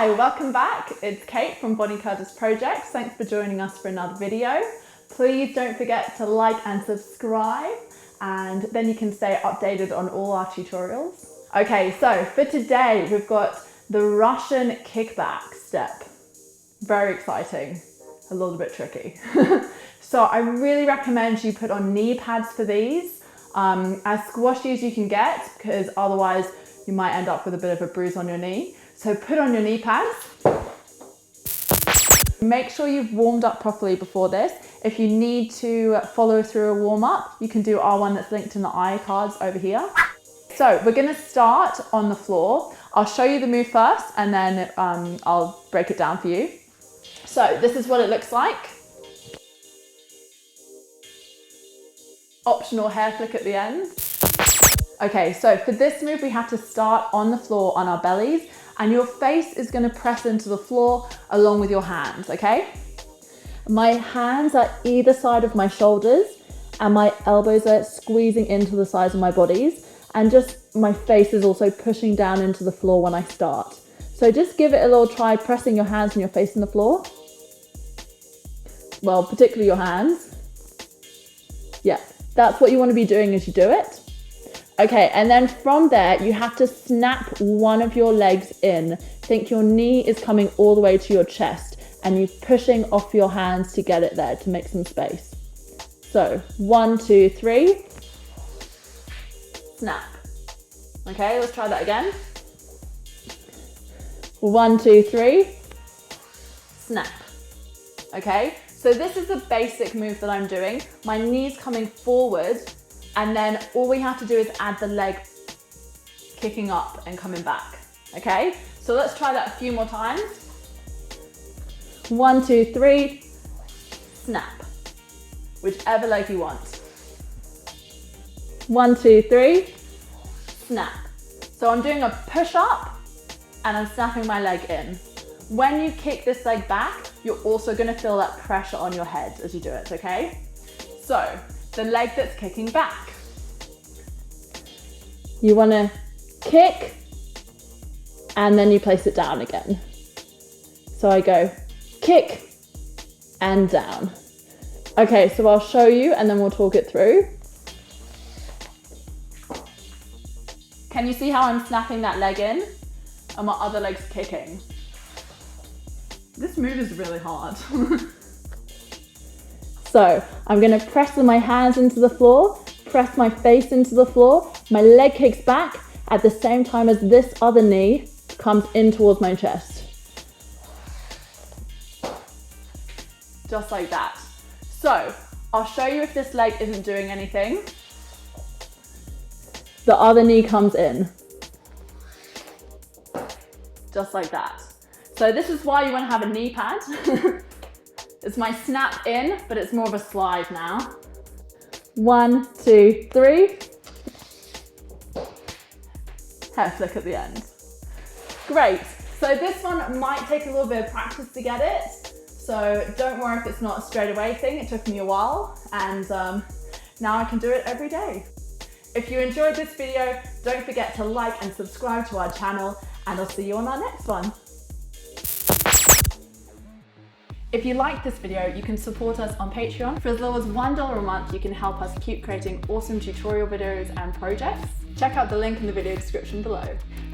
Hi, welcome back. It's Kate from Bonnie Curtis Projects. Thanks for joining us for another video. Please don't forget to like and subscribe, and then you can stay updated on all our tutorials. Okay, so for today, we've got the Russian kickback step. Very exciting, a little bit tricky. So I really recommend you put on knee pads for these, as squashy as you can get, because otherwise you might end up with a bit of a bruise on your knee. So put on your knee pads. Make sure you've warmed up properly before this. If you need to follow through a warm up, you can do our one that's linked in the iCards over here. So we're gonna start on the floor. I'll show you the move first and then I'll break it down for you. So this is what it looks like. Optional hair flick at the end. Okay, so for this move, we have to start on the floor on our bellies, and your face is gonna press into the floor along with your hands, okay? My hands are either side of my shoulders and my elbows are squeezing into the sides of my bodies, and just my face is also pushing down into the floor when I start. So just give it a little try, pressing your hands and your face in the floor. Well, particularly your hands. Yeah, that's what you wanna be doing as you do it. Okay, and then from there, you have to snap one of your legs in. Think your knee is coming all the way to your chest and you're pushing off your hands to get it there, to make some space. So 1, 2, 3, snap. Okay, let's try that again. 1, 2, 3, snap. Okay, so this is the basic move that I'm doing. My knee's coming forward, and then all we have to do is add the leg kicking up and coming back, okay? So let's try that a few more times. 1, 2, 3, snap. Whichever leg you want. 1, 2, 3, snap. So I'm doing a push up and I'm snapping my leg in. When you kick this leg back, you're also gonna feel that pressure on your head as you do it, okay? So, the leg that's kicking back. You wanna kick and then you place it down again. So I go kick and down. Okay, so I'll show you and then we'll talk it through. Can you see how I'm snapping that leg in and my other leg's kicking? This move is really hard. So I'm gonna press my hands into the floor, press my face into the floor, my leg kicks back at the same time as this other knee comes in towards my chest. Just like that. So I'll show you if this leg isn't doing anything. The other knee comes in. Just like that. So this is why you wanna have a knee pad. It's my snap in, but it's more of a slide now. 1, 2, 3. Hair flick at the end. Great. So this one might take a little bit of practice to get it. So don't worry if it's not a straight away thing. It took me a while, and now I can do it every day. If you enjoyed this video, don't forget to like and subscribe to our channel, and I'll see you on our next one. If you liked this video, you can support us on Patreon. For as low as $1 a month, you can help us keep creating awesome tutorial videos and projects. Check out the link in the video description below.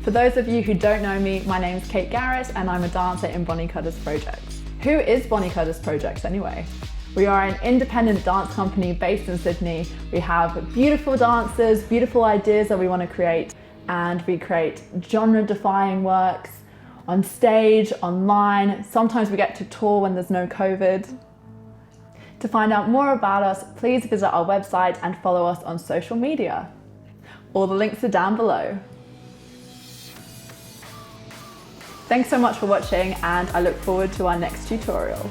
For those of you who don't know me, my name's Kate Garrett and I'm a dancer in Bonnie Curtis Projects. Who is Bonnie Curtis Projects anyway? We are an independent dance company based in Sydney. We have beautiful dancers, beautiful ideas that we want to create, and we create genre-defying works on stage, online. Sometimes we get to tour when there's no COVID. To find out more about us, please visit our website and follow us on social media. All the links are down below. Thanks so much for watching, and I look forward to our next tutorial.